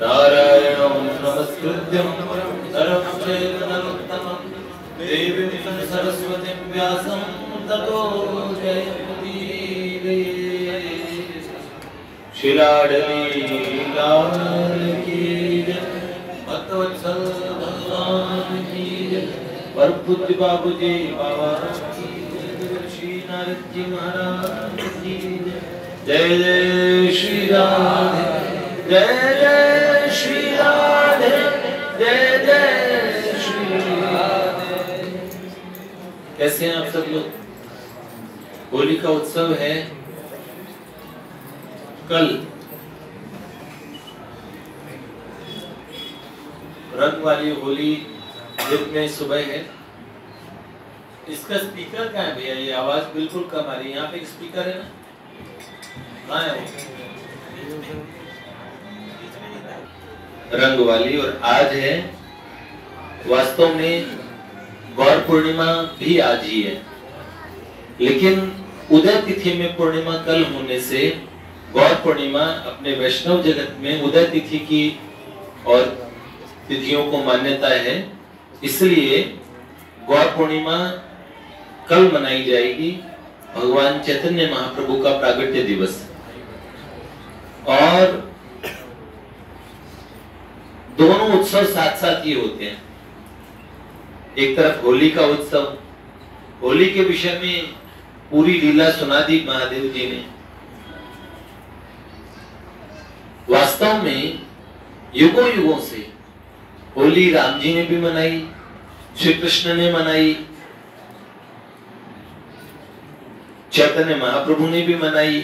नारायणं नमस्कृत्यं नरं चैव नरोत्तमं देवीं सरस्वतीं व्यासं ततो जयमुदीरये। शिलाडली लाल की जय, भक्तवत्सल भगवान की जय, वरपूज्य बाबूजी बाबा की जय, श्री नारद जी महाराज की जय। जय जय श्री राधे, जय जय श्री राधे, जय जय श्री राधे। कैसे हैं आप सब लोग? होली का उत्सव है कल। रंग वाली होली दिन में सुबह है। इसका स्पीकर कहाँ है भैया? ये आवाज बिल्कुल कम आ रही है। यहाँ पे एक स्पीकर है ना? कहाँ है वो? रंग वाली। और आज है, वास्तव में गौर पूर्णिमा भी आज ही है, लेकिन उदय तिथि में पूर्णिमा कल होने से गौर पूर्णिमा अपने वैष्णव जगत में उदय तिथि की और तिथियों को मान्यता है, इसलिए गौर पूर्णिमा कल मनाई जाएगी। भगवान चैतन्य महाप्रभु का प्रागट्य दिवस। और दोनों उत्सव साथ साथ ही होते हैं। एक तरफ होली का उत्सव, होली के विषय में पूरी लीला सुना दी महादेव जी ने। वास्तव में युगों युगों से होली राम जी ने भी मनाई, श्री कृष्ण ने मनाई, चैतन्य महाप्रभु ने भी मनाई,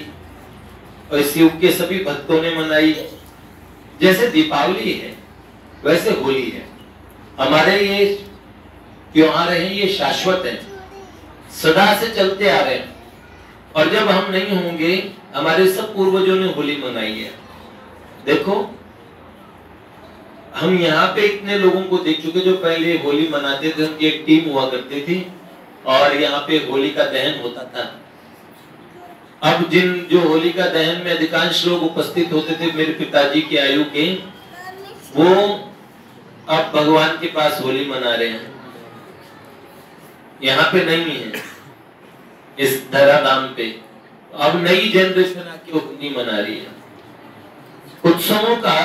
और इस युग के सभी भक्तों ने मनाई। जैसे दीपावली है वैसे होली है। हमारे ये त्योहार हैं, ये शाश्वत हैं, सदा से चलते आ रहे हैं। और जब हम नहीं होंगे, हमारे सब पूर्वजों ने होली मनाई है। देखो, हम यहाँ पे इतने लोगों को देख चुके जो पहले होली मनाते थे, उनकी एक टीम हुआ करती थी और यहाँ पे होली का दहन होता था। अब जो होली का दहन में अधिकांश लोग उपस्थित होते थे, मेरे पिताजी की आयु के, वो अब भगवान के पास होली मना रहे हैं। यहाँ पे नहीं है, इस धराधाम पे। अब नई जनरेशन आके होली मना रही है। उत्सवों का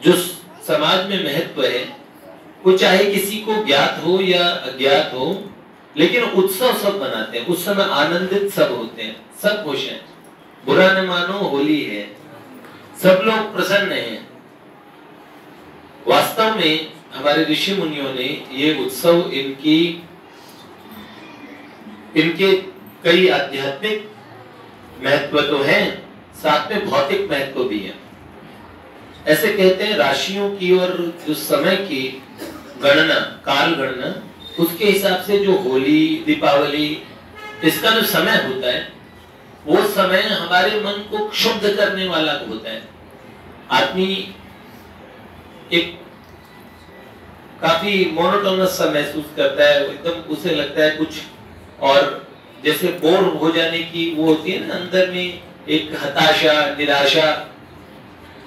जो समाज में महत्व है, वो चाहे किसी को ज्ञात हो या अज्ञात हो, लेकिन उत्सव सब मनाते हैं। उस समय आनंदित सब होते हैं, सब खुश हैं। बुरा न मानो, होली है, सब लोग प्रसन्न हैं। वास्तव में हमारे ऋषि मुनियों ने ये उत्सव, इनके कई आध्यात्मिक महत्व तो हैं, साथ में भौतिक महत्व भी है। ऐसे कहते हैं, राशियों की और जो समय की गणना, काल गणना, उसके हिसाब से जो होली, दीपावली, इसका जो समय होता है, वो समय हमारे मन को क्षुब्ध करने वाला होता है। आदमी एक काफी मोनोटोनस सा महसूस करता है, एकदम उसे लगता है कुछ, और जैसे बोर हो जाने की वो होती है ना अंदर में, एक हताशा, निराशा।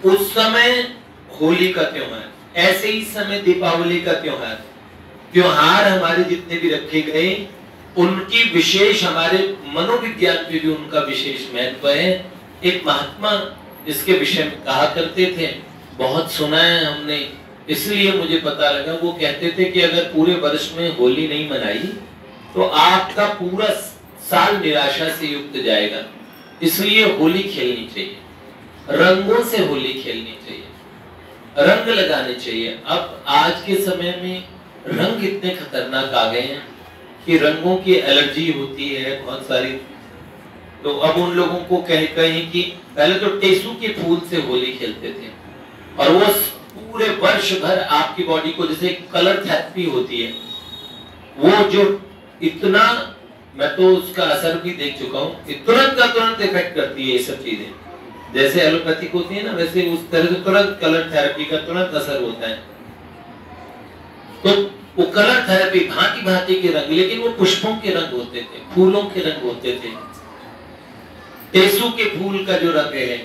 उस समय होली का त्योहार, ऐसे ही समय दीपावली का त्योहार हमारे जितने भी रखे गए, उनकी विशेष, हमारे मनोविज्ञान पे भी उनका विशेष महत्व है। एक महात्मा इसके विषय में कहा करते थे, बहुत सुना है हमने, इसलिए मुझे पता लगा। वो कहते थे कि अगर पूरे वर्ष में होली नहीं मनाई तो आपका पूरा साल निराशा से युक्त जाएगा। इसलिए होली खेलनी चाहिए, रंगों से होली खेलनी चाहिए, रंग लगाने चाहिए। अब आज के समय में रंग इतने खतरनाक आ गए हैं कि रंगों की एलर्जी होती है बहुत सारी। तो अब उन लोगों को कहें कि पहले तो टेसू के फूल से होली खेलते थे, और वो पूरे वर्ष भर आपकी बॉडी को, जैसे कलर थेरेपी होती है, वो जो इतना, मैं तो उसका असर भी देख चुका हूँ, तुरंत का तुरंत इफेक्ट करती है ये सब चीजें। जैसे एलोपैथिक होती है ना, वैसे उस तरह से तुरंत कलर थेरेपी का तुरंत असर होता है। तो वो कलर थेरेपी, भांति भांति के रंग, लेकिन वो पुष्पों के रंग होते थे, फूलों के रंग होते थे। टेसू के फूल का जो रंग है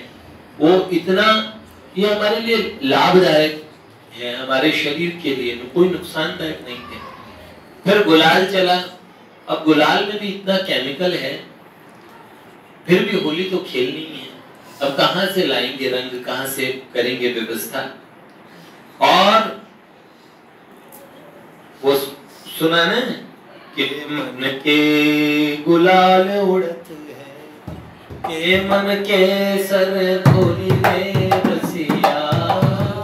वो इतना, ये हमारे लिए लाभदायक है, हमारे शरीर के लिए कोई नुकसानदायक नहीं है। फिर गुलाल चला। अब गुलाल में भी इतना केमिकल है, फिर भी होली तो खेलनी है। अब कहां से लाएंगे रंग, कहां से करेंगे व्यवस्था? और वो सुना ना कि मन के गुलाल उड़ते हैं, के मन के सर गोरी रे रसिया,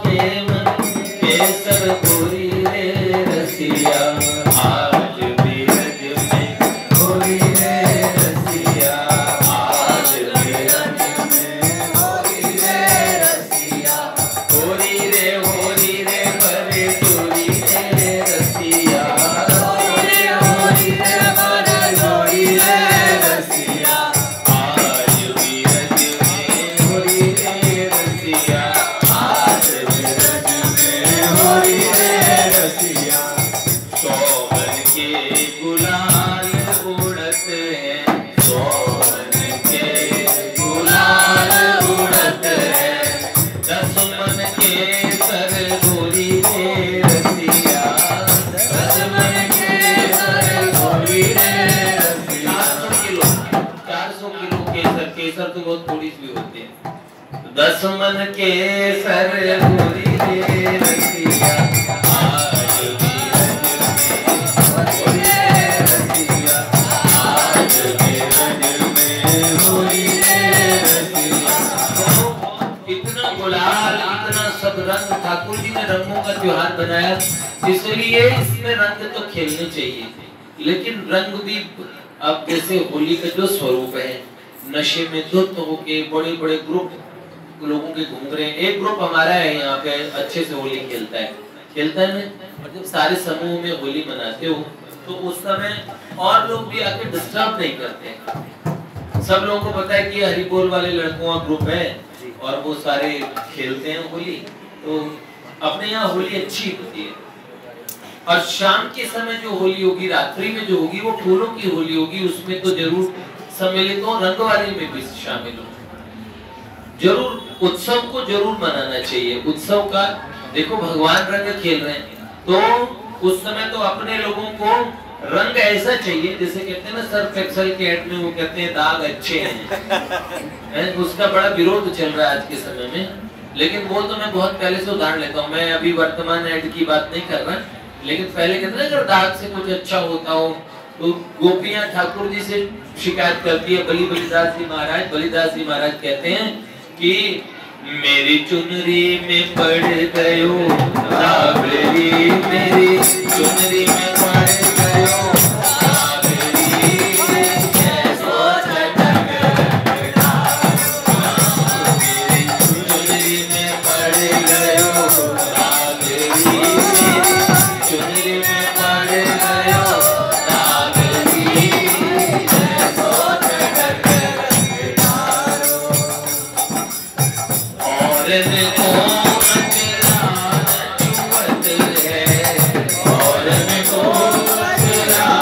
के मन के सर गोरी रे रसिया, आज भी रज में गोरी रे रसिया, आज भी रज में गोरी रे रसिया, गोरी रे बड़े गोरी रे रसिया, गोरी रे बड़े गोरी रे रसिया, आज भी रज में गोरी रे रसिया, आज भी रज में गोरी रे रसिया। सोहन के गुलाल उड़ते हैं, सोहन के गुलाल उड़ते हैं, दस मन के सर गोरी रे रसिया, दस मन के सर गोरी रे रसिया। 400 किलो केसर, केसर तो बहुत थोड़ी सी होती है। 10 मन के सर गोरी रे रसिया, आज भी रज में गोरी रे रसिया, आज भी रज में गोरी रे रसिया। तो इतना गुलाल, इतना सब रंग, ठाकुर जी ने रंगों का त्योहार बनाया, इसलिए इसमें रंग तो खेलने चाहिए। लेकिन रंग भी अब जैसे होली का जो स्वरूप है, नशे में धुत होके बड़े बड़े ग्रुप लोगों के घूम रहे हैं। एक ग्रुप हमारा है यहाँ पे, अच्छे से होली खेलता है ना। और जब सारे समूह में होली मनाते हो तो उस समय और लोग भी आके डिस्टर्ब नहीं करते। सब लोगों को पता है कि हरिबोल वाले लड़कों का ग्रुप है और वो सारे खेलते हैं होली, तो अपने यहाँ होली अच्छी होती है। और शाम के समय जो होली होगी, रात्रि में जो होगी, वो फूलों की होली होगी, उसमें तो जरूर सम्मिलित हो, रंग वाली में भी शामिल हो। जरूर उत्सव को जरूर मनाना चाहिए। उत्सव का देखो, भगवान रंग खेल रहे हैं तो उस समय तो अपने लोगों को रंग ऐसा चाहिए, जैसे कहते हैं ना सर्फ एक्सेल के ऐड में वो कहते हैं दाग अच्छे हैं, उसका बड़ा विरोध चल रहा है आज के समय में। लेकिन वो तो मैं बहुत पहले से उदाहरण लेता हूँ, मैं अभी वर्तमान ऐड की बात नहीं कर रहा, लेकिन पहले कहते हैं अगर दाग से कुछ अच्छा होता हो तो गोपियां ठाकुर जी से शिकायत करती है। बलिदास जी महाराज कहते हैं कि मेरी चुनरी में पड़ गयो राबड़ी, मेरी चुनरी में पड़ गयो राबड़ी, कैसो चटक रखना, मेरी चुनरी में पड़ गयो राबड़ी, चुनरी में पड़ गयो राबड़ी, कैसो चटक रखना। और देखो मचला छुअत है, और देखो मचला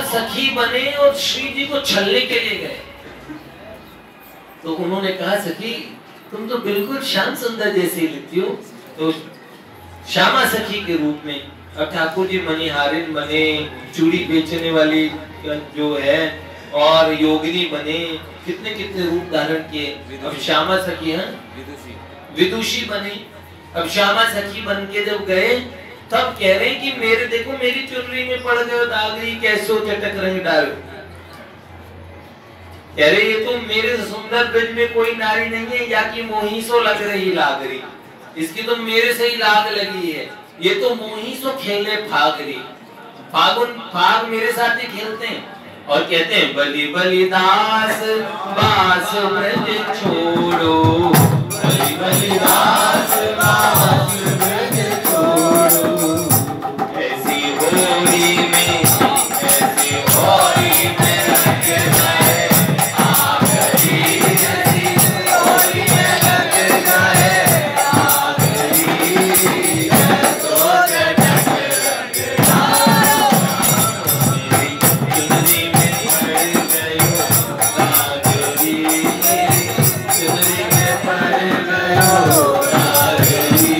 सखी बने और श्री जी को छलने के लिए गए। तो उन्होंने कहा सखी तुम तो बिल्कुल श्याम सुंदर जैसी लगती हो। तो श्यामा सखी के रूप में अब ठाकुर जी मणिहारिन बने, चूड़ी बेचने वाली जो है, और योगिनी बने, कितने कितने रूप धारण किए। अब श्यामा सखी है विदुषी बनी। अब श्यामा सखी बन के जब गए तब कह रहे कि मेरे देखो मेरी चुनरी में पड़ गए दागरी, कैसे चटक रंग डाल। कह रहे ये तो मेरे सुंदर ब्रज में कोई नारी नहीं है, या कि मोही सो लग रही लागरी, इसकी तो मेरे से ही लाग लगी है। ये तो मोही सो खेलने फागरी, फाग मेरे साथ ही खेलते हैं। और कहते हैं बलि बलि दास बास ब्रज छोड़ो, बलि बलि दास बास ब्रज छोड़ो, ऐसी होली में ऐसी होली में लग जाए आखरी, ऐसी होली में लग जाए आखरी, तो चटक लग जाए चुनरी में पड़ गयो लागरी, चुनरी में पड़ गयो लागरी।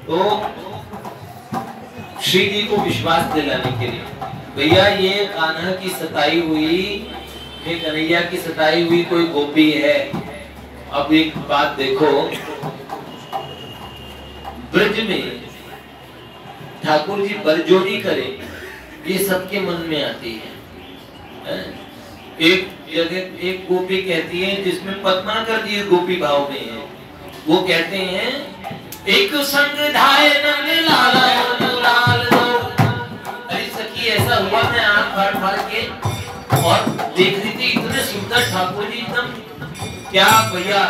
तो श्री जी को विश्वास दिलाने के लिए भैया ये कान्हा की सताई हुई, ये कन्हैया की सताई हुई कोई गोपी है। अब एक बात देखो, ब्रज में ठाकुर जी बरजोरी करे ये सबके मन में आती है। एक जगह एक गोपी कहती है जिसमें पद्माकर जी गोपी भाव में है, वो कहते हैं एक संग धाये नंद लाला लाल दो। अरे सखी ऐसा हुआ मैं आंख फाड़ फाड़ के और देख रही थी, इतने सुंदर ठाकुर जी एकदम, क्या भैया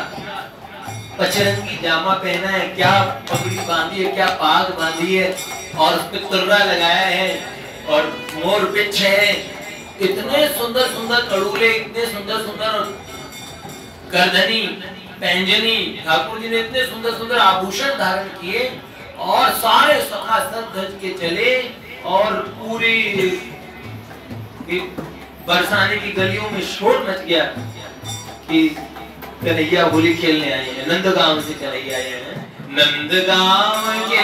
पचरंगी जामा पहना है, क्या पगड़ी बांधी है, क्या पाग बांधी है, और उस पे तुर्रा लगाया है और मोर पिछ है, इतने सुंदर सुंदर कड़ूले, इतने सुंदर सुंदर करधनी पैंजनी, ठाकुर जी ने इतने सुंदर सुंदर आभूषण धारण किए और सारे सखा सब धज के चले और पूरी बरसाने की गलियों में शोर मच गया कि कन्हैया होली खेलने आए हैं, नंदगांव से कन्हैया आए हैं। नंदगांव के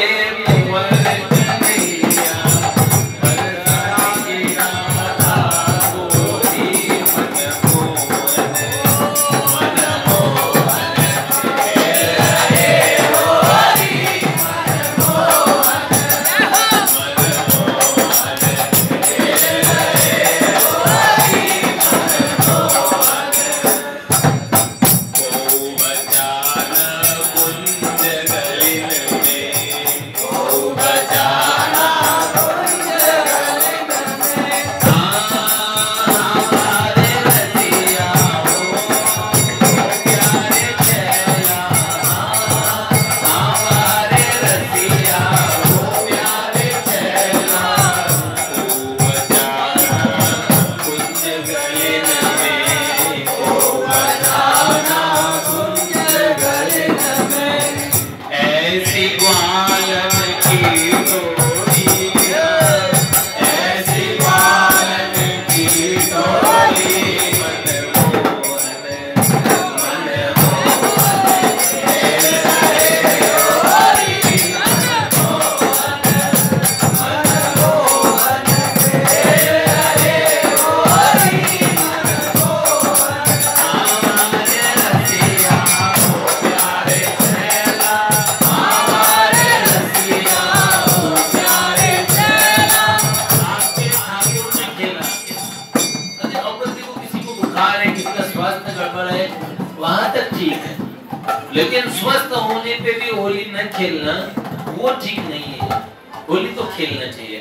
लेकिन स्वस्थ होने पे भी होली न खेलना वो ठीक नहीं है। होली तो खेलना चाहिए,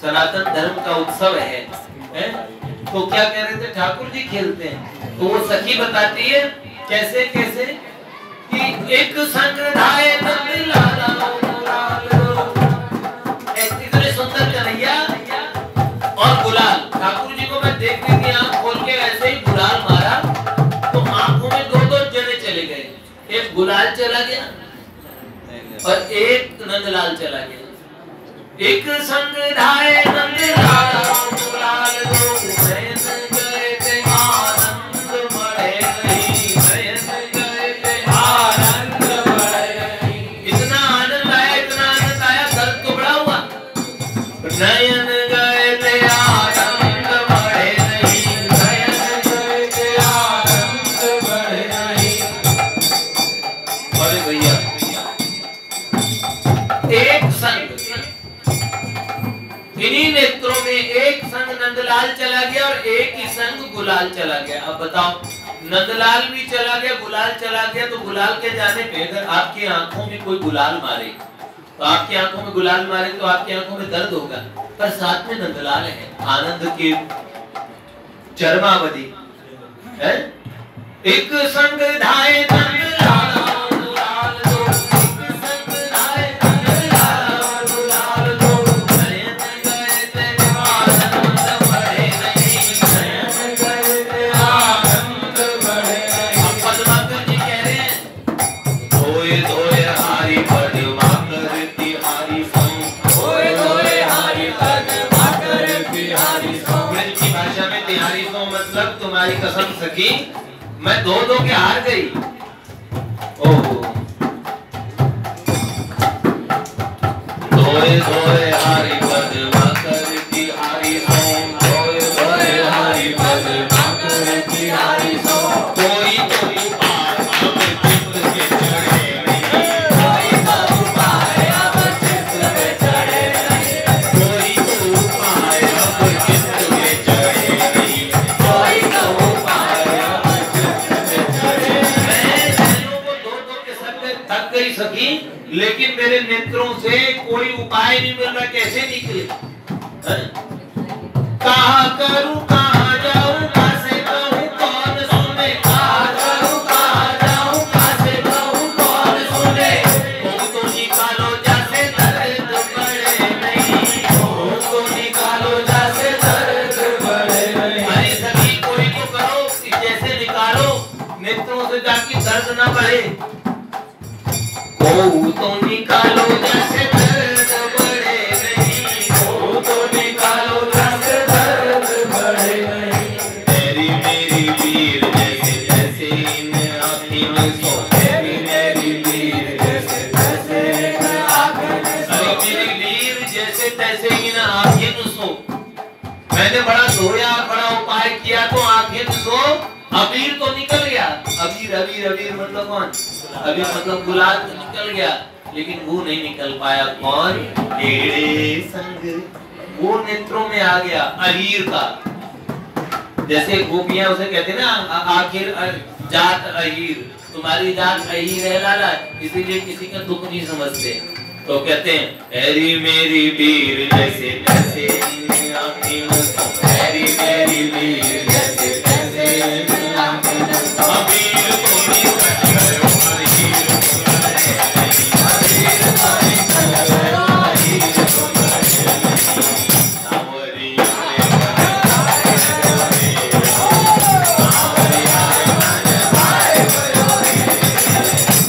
सनातन धर्म का उत्सव है? तो क्या कह रहे थे, ठाकुर जी खेलते हैं। तो वो सखी बताती है कैसे कैसे कि एक संग धाये नंद लाला इतने सुंदर कन्हैया और गुलाल। ठाकुर जी को मैं देख रही थी आंख खोल के, ऐसे ही गुलाल मारा तो आंखों में दो दो जने चले गए, एक गुलाल चला गया और एक नंदलाल चला गया। एक संग धाए नंदलाल गुलाल दो, नयन गए थे आनंद बढ़े नहीं, नयन गए थे आनंद बढ़े नहीं। इतना आनंद आया दर्द तो बड़ा हुआ। नयन गए थे आनंद बढ़े नहीं, नयन गए थे आनंद बढ़े नहीं। अरे भैया एक संग, इन्हीं नेत्रों में एक संग नंदलाल चला गया और एक ही संग गुलाल चला गया। अब बताओ, नंदलाल भी चला गया, गुलाल चला गया, तो गुलाल के जाने पे अगर आपकी आंखों में कोई गुलाल मारे तो आपकी आंखों में गुलाल मारे तो आपकी आंखों में दर्द होगा, पर साथ में नंदलाल है, आनंद की चरमावधि है। एक संग धाए नंदलाल गुलाल दो, एक संग धाए नंदलाल गुलाल दो, नयन गए थे आनंद बढ़े नहीं, नयन गए थे आनंद बढ़े नहीं। अब पद्माकर जी कह रहे हैं, धोए धोए हारी पद्माकर तिहारी संग, धोए धोए हारी पद्माकर तिहारी संग। ब्रज की भाषा में तिहारी संग मतलब तुम्हारी कसम सखी मैं दो दो के हार गई। ओहो, धोए धोए हारी पद्माकर तिहारी संग, धोए धोए हारी पद्माकर तिहारी संग। कोई तो उपाय अब चित्त के चढ़े नहीं, कोई तो उपाय अब चित्त के चढ़े नहीं, कोई तो उपाय अब चित्त के चढ़े नहीं, कोई तो उपाय अब चित्त के चढ़े नहीं। मैं चैनों को दो दो के सब थक गई सखी, लेकिन मेरे नेत्रों से कोई उपाय नहीं मिल रहा, कैसे निकले? कहाँ करूं कहाँ जाऊं कैसे कहूं कौन सुने, कहाँ करूं कहाँ जाऊं कैसे कहूं कौन सुने। मुंह तो निकालो जैसे दर्द बढ़े नहीं, मुंह तो निकालो जैसे दर्द बढ़े नहीं। अरे सभी कोई तो करो, जैसे निकालो नेत्रों से जाके दर्द न बढ़े। कोई तो निकालो जैसे दर्द बढ़े नहीं, कोई तो निकालो जैसे दर्द बढ़े नहीं। मेरी मेरी वीर जैसे जैसे इन आँखों में सो, मेरी मेरी वीर जैसे जैसे इन आँखों में सो, मेरी वीर जैसे तैसे इन आँखों में सो। मैंने बड़ा धोया, बड़ा उपाय किया तो आँखें में सो, अबीर तो निकल गया। अबीर अबीर अबीर मतलब कौन? अबीर मतलब गुलाल तो निकल गया, लेकिन वो नहीं निकल पाया। कौन? टेढ़े संग, वो नेत्रों में आ गया अहीर का। जैसे गोपियां उसे कहते ना, आखिर जात अहीर, तुम्हारी जात अहीर है लाला, इसीलिए किसी का दुख नहीं समझते। तो कहते हैं हैरी मेरी वीर जैसे जैसे हैरी मेरी वीर जैसे जैसे अबीर तो निकल गयो अहीर तो बढ़े नहीं, अबीर तो निकल गयो अहीर तो बढ़े नहीं। सावरिया रे सावरिया रे मन भाई भयो रे,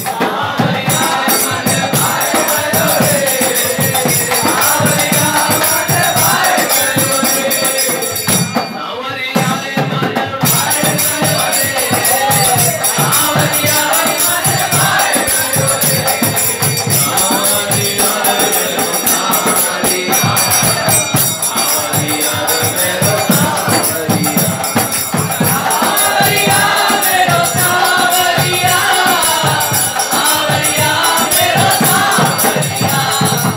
सावरिया रे मन भाई भयो रे, सावरिया मन भाई भयो रे, सावरिया रे मन भाई भयो रे, सावरिया रे मन भाई भयो रे, सावरिया रे मेरो सावरिया, सावरिया रे मेरो सावरिया, सावरिया मेरो सावरिया, सावरिया मेरो सावरिया।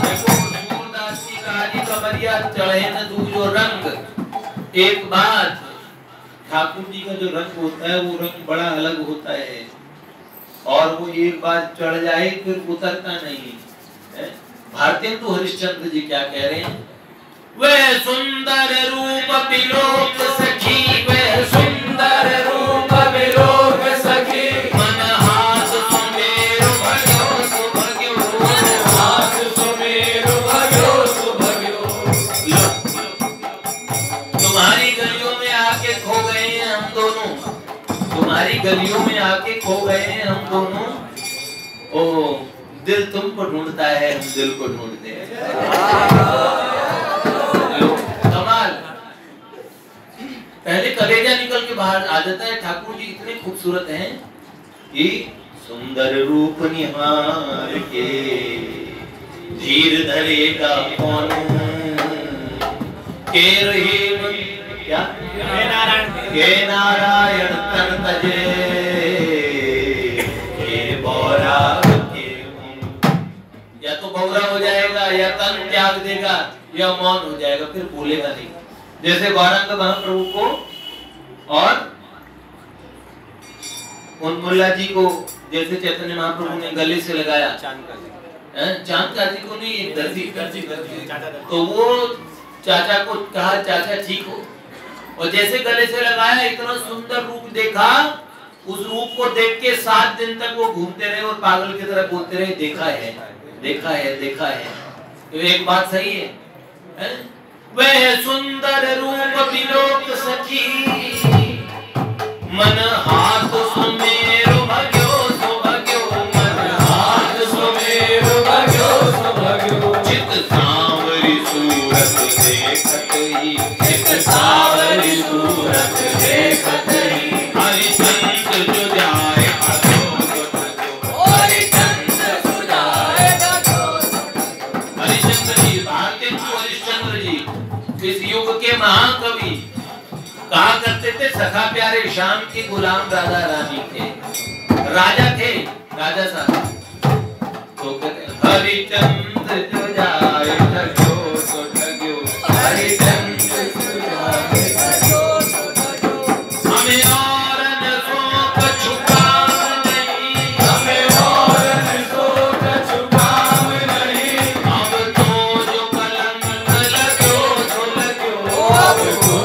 देखो सूरदास की कहानी कमरिया चढ़े न दूजो रंग। एक बात, ठाकुर जी का जो रंग होता है वो रंग बड़ा अलग होता है, और वो एक बार चढ़ जाए फिर उतरता नहीं है। भारतेंदु हरिश्चंद्र जी क्या कह रहे हैं? वह सुंदर रूप विलोक सखी, वह सुंदर रूप विलोक सखी, मन हाथ सुमेरु भग्यो सुभग्यो, मन हाथ सुमेरु भग्यो सुभग्यो। लो, तुम्हारी गलियों में आके खो गए हैं हम दोनों, तुम्हारी गलियों में आके खो गए हैं हम दोनों। ओ दिल तुमको ढूंढता है, हम दिल को ढूंढते हैं। कमाल। पहले कलेजा निकल के बाहर आ जाता है। ठाकुर जी इतने खूबसूरत हैं कि सुंदर रूप निहार के धीर धरेगा कौन, के रहे क्या के नारायण तन तजे, के बौरा के या तो बौरा हो जाएगा या तन त्याग देगा या मौन हो जाएगा, फिर बोलेगा नहीं। जैसे गौरांग महाप्रभु को और उन मुल्ला जी को जैसे चैतन्य महाप्रभु ने गले से लगाया, चांद का जी को नहीं, दर्जी तो वो चाचा को कहा चाचा ठीक हो, और जैसे गले से लगाया इतना सुंदर रूप देखा, उस रूप को देख के 7 दिन तक वो घूमते रहे और पागल की तरह बोलते रहे देखा है देखा है देखा है। तो एक बात सही है, वह सुंदर रूप विलोक सखी, मन हाथ सुमेरु भग्यो सुभग्यो, मन हाथ सुमेरु भग्यो सुभग्यो, चित सांवरी सूरत देखत ही, चित सांवरी सूरत देखत ही, हरिचंद जो जाए अधो सो, हरिचंद जो जाए अधो सो। हरिचंद जी भारतीय हरिश्चंद्र जी इस युग के महाकवि कहा करते थे सखा प्यारे श्याम के गुलाम राधा रानी थे, राजा थे, राजा साहब। तो कहते हरिचंद जो जाए ठग्यो सो ठग्यो, हरिचंद जो जाए ठग्यो सो ठग्यो, हमें और न सो कछु काम नहीं, हमें और न सो कछु काम नहीं, अब तो जो कलंक लगो सो लगो, अब तो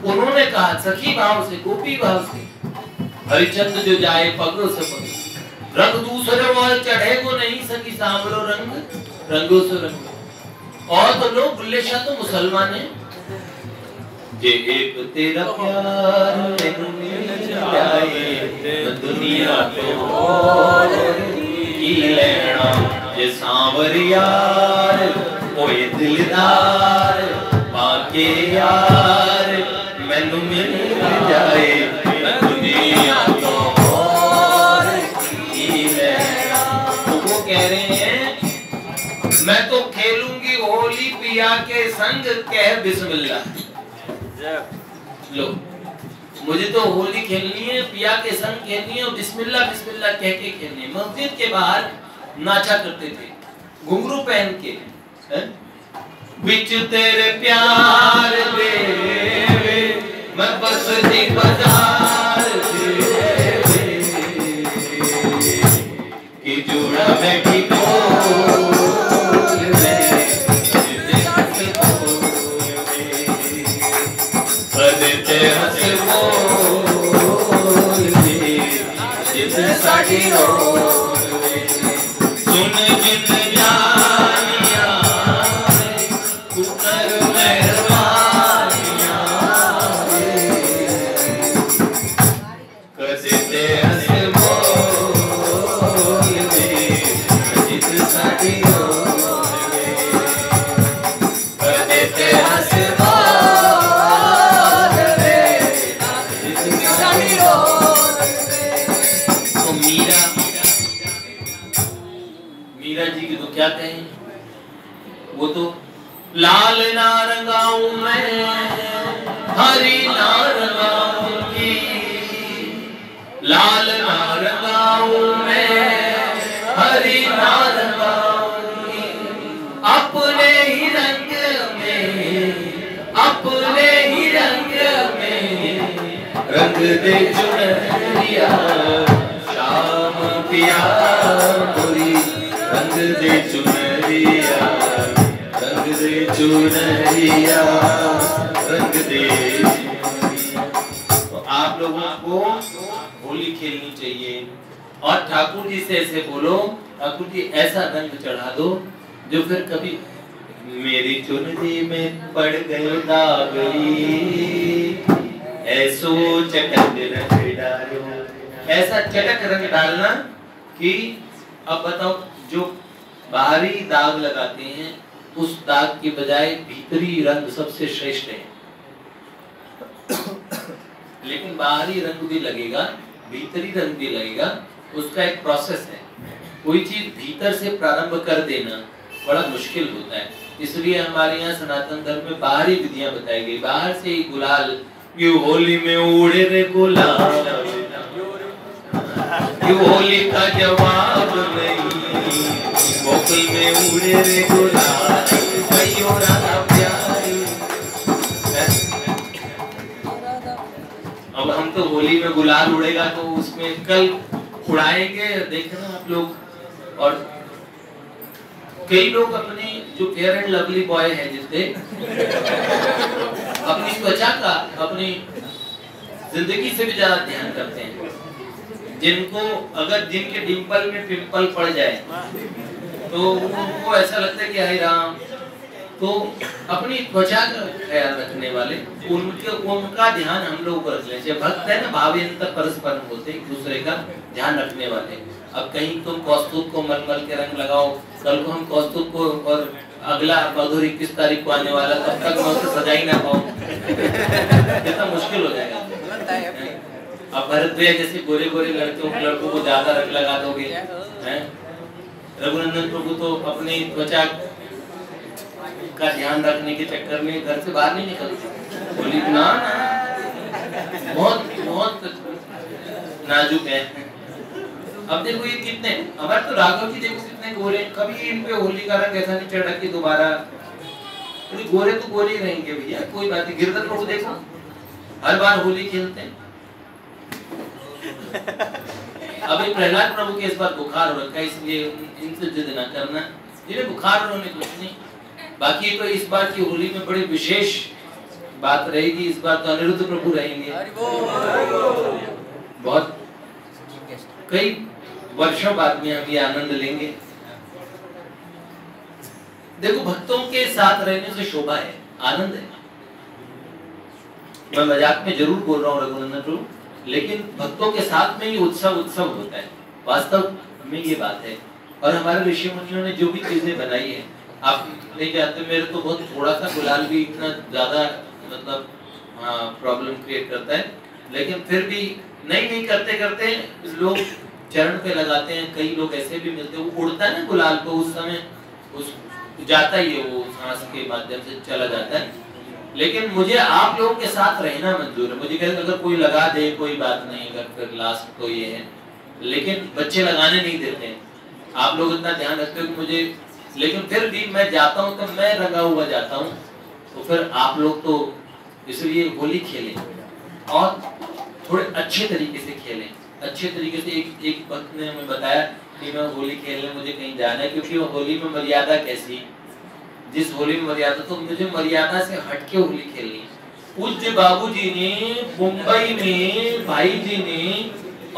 उन्होंने कहा सखी भाव से, गोपी भाव से, हरिचंद जो जाए पगो से पगो, रंग दूसरे और चढ़े को नहीं, सखी सांवरो रंग रंगो से रंग। और तो लोग बुल्ले शाह तो मुसलमान है, जे एक तेरा प्यार मिल जाए दुनिया पे और की लेना, जे सांवरियार ओए दिलदार बाके यार मैनू मिल जाए दुनिया तो और की लेना। तो वो कह रहे हैं मैं तो खेलूंगी होली पिया के संग, कह बिस्मिल्लाह। लो मुझे तो होली खेलनी है, पिया के संग खेलनी है और बिस्मिल्लाह बिस्मिल्लाह कह के खेलनी है। मस्जिद के बाहर नाचा करते थे घुंघरू पहन के, बिच तेरे प्यार दे मैं बसती बाजार दे कि जुड़ा मैं की बोल दे बदते हंस बोल दे जित साड़ी रोल दे सुन जिन जानिया तू कर मेहरबानिया कदते हंस बोल दे जित साड़ी रोल दे कदते हंस बोल दे जित साड़ी रोल दे। तो मीरा जी की तो क्या कहें, वो तो लाल ना रंगाऊं मैं हरी ना रंगाऊंगी, दे चुनरिया श्याम पिया मोरी, रंग दे चुनरिया, रंग दे चुनरिया, रंग दे। तो आप लोगों को होली खेलनी चाहिए और ठाकुर जी से ऐसे बोलो, ठाकुर जी ऐसा रंग चढ़ा दो जो फिर कभी मेरी चुनरी में पड़ गए दागरी, ऐसो चटक रंग डालो, ऐसा चटक रंग डालना कि अब बताओ जो बाहरी दाग लगाते हैं उस दाग की बजाय भीतरी रंग सबसे श्रेष्ठ है। लेकिन बाहरी रंग भी लगेगा, भीतरी रंग भी लगेगा, उसका एक प्रोसेस है। कोई चीज भीतर से प्रारंभ कर देना बड़ा मुश्किल होता है, इसलिए हमारे यहाँ सनातन धर्म में बाहरी विधियां बताई गई। बाहर से ही गुलाल, यू होली में उड़े रे गुलाल, यू होली का जवाब नहीं, गोकुल में उड़े रे गुलाल, कईयों राधा प्यारी। अब हम तो होली में गुलाल उड़ेगा तो उसमें कल उड़ाएंगे, देखना आप लोग। और कई लोग अपने जो फेयर एंड लवली बॉय है जिससे अपनी त्वचा का, अपनी जिंदगी से भी ज्यादा ध्यान करते हैं। जिनको अगर जिनके डिंपल में पिंपल पड़ जाए तो उनको ऐसा लगता है कि हाय राम। तो अपनी त्वचा का ख्याल रखने वाले उनका ध्यान हम लोग को रख लेना चाहिए। भक्त है ना, भावेंतर परस्पर होते एक दूसरे का ध्यान रखने वाले। अब कहीं तुम कौस्तुभ को मलमल के रंग लगाओ, कल को हम कौस्तुभ को और अगला मधुर 21 तारीख को आने वाला, तब तक मैं उसे सजा ही ना पाऊं, कितना मुश्किल हो जाएगा। अब भरत भैया जैसे गोरे गोरे लड़कों को ज्यादा रंग लगा दोगे, हैं? रघुनंदन प्रभु तो अपनी त्वचा का ध्यान रखने के चक्कर में घर से बाहर नहीं निकलते। बोली ना बहुत बहुत नाजुक है। अब देखो ये कितने, हमारे तो राघव जी देखो कितने गोरे, कभी इन पे होली का रंग ऐसा नहीं चढ़ा कि दोबारा गोरे तो गोरे ही रहेंगे भैया, कोई बात नहीं। गिरधर प्रभु देखो हर बार होली खेलते हैं। अभी प्रहलाद प्रभु के इस बार बुखार हो रखा है, इसलिए इनसे जिद ना करना, जिन्हें बुखार होने कुछ नहीं। बाकी तो इस बार की होली में बड़ी विशेष बात रहेगी, इस बार तो अनिरुद्ध प्रभु रहेंगे। बहुत कई वर्षों बाद में हम ये आनंद लेंगे। देखो भक्तों के साथ रहने से शोभा है, आनंद है। मैं मजाक में जरूर बोल रहा हूँ रघुनंदन प्रभु, लेकिन भक्तों के साथ में ही उत्सव होता है, वास्तव में ये बात है। और हमारे ऋषि मुनियों ने जो भी चीजें बनाई है, आप नहीं जानते, मेरे तो बहुत थोड़ा सा गुलाल भी इतना ज्यादा मतलब प्रॉब्लम क्रिएट करता है, लेकिन फिर भी नहीं करते करते लोग चरण पे लगाते हैं। कई लोग ऐसे भी मिलते हैं, वो उड़ता है ना गुलाल को, उस समय उस जाता ही है, वो सांस के माध्यम से चला जाता है। लेकिन मुझे आप लोगों के साथ रहना मंजूर है। मुझे कहते अगर कोई लगा दे कोई बात नहीं, अगर फिर लास्ट तो ये है, लेकिन बच्चे लगाने नहीं देते हैं। आप लोग इतना ध्यान रखते हो कि मुझे, लेकिन फिर भी मैं जाता हूँ तो मैं रंगा हुआ जाता हूँ। तो फिर आप लोग तो इसलिए होली खेलें और थोड़े अच्छे तरीके से खेलें। अच्छे तरीके से एक भक्त ने हमें बताया कि मैं होली खेलने मुझे कहीं जाना है, क्योंकि होली में मर्यादा कैसी, जिस होली में मर्यादा, तो मुझे मर्यादा से हटके होली खेलनी। पूज्य बाबूजी ने मुंबई में भाई जी ने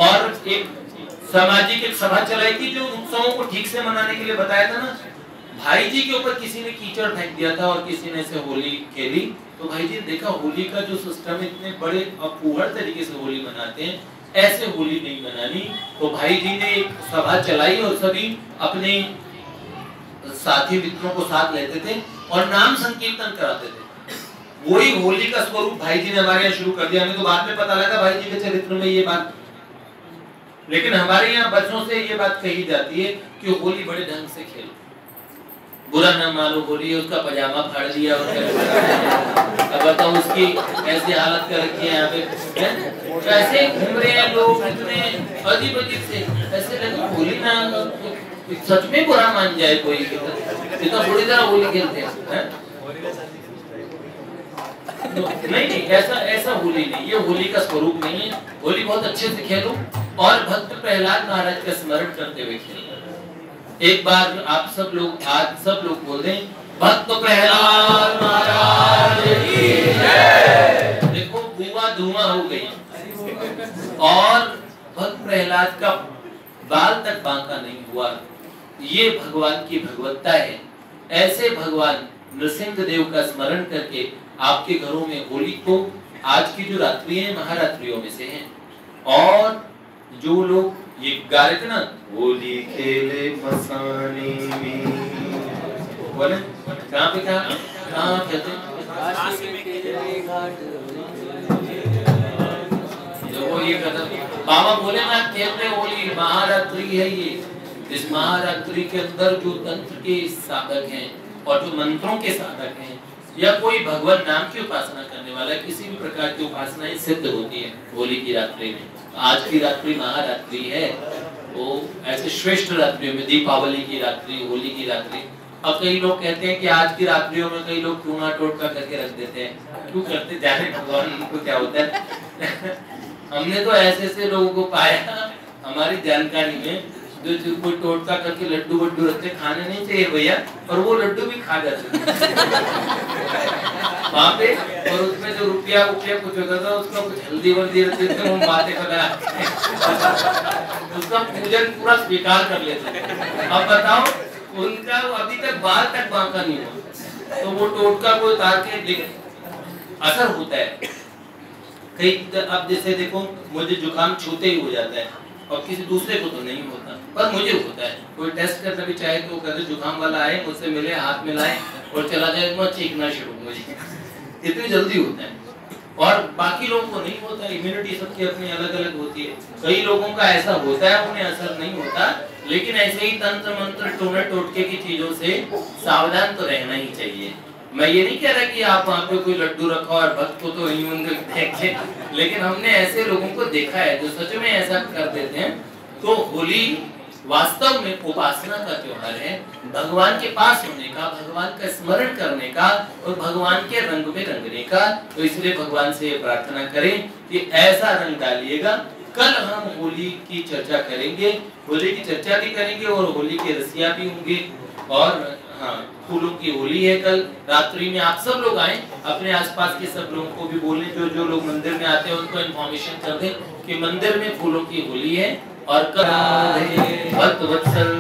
और एक सामाजिक एक सभा चलाई थी जो उत्सवों को ठीक से मनाने के लिए बताया था ना। भाई जी के ऊपर किसी ने कीचड़ फेंक दिया था और किसी ने ऐसे होली खेली, तो भाई जी ने देखा होली का जो सिस्टम है, इतने बड़े अपूर्ण तरीके से होली मनाते हैं, ऐसे होली नहीं मनानी। तो भाई जी ने एक सभा चलाई और सभी अपने साथी मित्रों को साथ लेते थे और नाम संकीर्तन कराते थे। वही होली का स्वरूप भाई जी ने हमारे यहाँ शुरू कर दिया। हमें तो बाद में पता लगा भाई जी के चरित्र में ये बात, लेकिन हमारे यहाँ बच्चों से ये बात कही जाती है कि होली बड़े ढंग से खेलो, बुरा ना मानो होली, उसका पजामा फाड़ दिया और अब बताओ उसकी ऐसी हालत कर रखी है यहाँ पे, ऐसे घूम रहे हैं लोग इतने अजीब अजीब से, ऐसे लगे होली ना सच में बुरा मान जाए कोई, इतना बुरी तरह होली खेलते हैं। नहीं, ऐसा होली नहीं, ये होली का स्वरूप नहीं है। होली बहुत अच्छे से खेलो और भक्त प्रहलाद महाराज का स्मरण करते हुए खेलो। एक बार आप सब लोग आज सब लोग बोल दें, भक्त प्रहलाद महाराज की जय। देखो धुआं धुआं हो गई और भक्त प्रहलाद का बाल तक बांका नहीं हुआ। ये भगवान की भगवत्ता है। ऐसे भगवान नृसिंह देव का स्मरण करके आपके घरों में होली को, आज की जो रात्रि है महारात्रियों में से है, और जो लोग ये गा रहे थे ना, होली खेले मसाने में, बोले कहाँ पे कहाँ कहते हैं, जो ये बाबा बोले ना खेलते होली, महारात्रि है ये। इस महारात्रि के अंदर जो तंत्र के साधक हैं और जो मंत्रों के साधक हैं, या कोई भगवान नाम की उपासना करने वाला, किसी भी प्रकार की उपासनाएं सिद्ध होती है होली की रात्रि में। आज की रात्रि महारात्रि है, वो ऐसे श्रेष्ठ रात्रियों में, दीपावली की रात्रि, होली की रात्रि। अब कई लोग कहते हैं कि आज की रात्रियों में कई लोग टूना टोटका करके रख देते हैं। क्यों करते, जाने भगवान को क्या होता है। हमने तो ऐसे लोगों को पाया हमारी जानकारी में, जो कोई टोटका करके लड्डू वड्डू रखते, खाने नहीं चाहिए भैया, और वो लड्डू भी खा जाते वहाँ पे। और उसमें जो रुपया कुछ होता था, उसका कुछ हल्दी वल्दी रखते थे, वो बातें करा उसका पूजन पूरा स्वीकार कर लेते। अब बताओ, उनका अभी तक बाल तक बांका नहीं हुआ, तो वो टोटका को उतार के असर होता है कई। अब जैसे देखो, मुझे जुकाम छूते ही हो जाता है और किसी दूसरे को तो नहीं होता, पर मुझे होता है। कोई टेस्ट करना भी चाहे तो कहते जुकाम वाला आए, मुझसे मिले, हाथ मिलाए और चला जाए, मैं चीखना शुरू, मुझे इतनी जल्दी होता है। और बाकी लोगों को नहीं होता। इम्यूनिटी सबकी अपनी अलग अलग होती है। कई लोगों का ऐसा होता है, उन्हें असर नहीं होता, लेकिन ऐसे ही तंत्र मंत्र टोने टोटके की चीजों से सावधान तो रहना ही चाहिए। मैं ये नहीं कह रहा कि आप वहाँ पे कोई लड्डू रखा और भक्त को तो देखे, लेकिन हमने ऐसे लोगों को देखा है जो सच में ऐसा कर देते हैं। तो होली वास्तव में उपासना का त्योहार है, भगवान के पास होने का, भगवान का स्मरण करने का और भगवान के रंग में रंगने का। तो इसलिए भगवान से प्रार्थना करें कि ऐसा रंग डालिएगा। कल हम होली की चर्चा करेंगे, होली की चर्चा भी करेंगे और होली के रसिया भी होंगे। और हाँ, फूलों की होली है कल रात्रि में। आप सब लोग आए, अपने आसपास के सब लोगों को भी बोलें, जो लोग मंदिर में आते हैं उनको इन्फॉर्मेशन कर दें कि मंदिर में फूलों की होली है। और कल भक्त वत्सल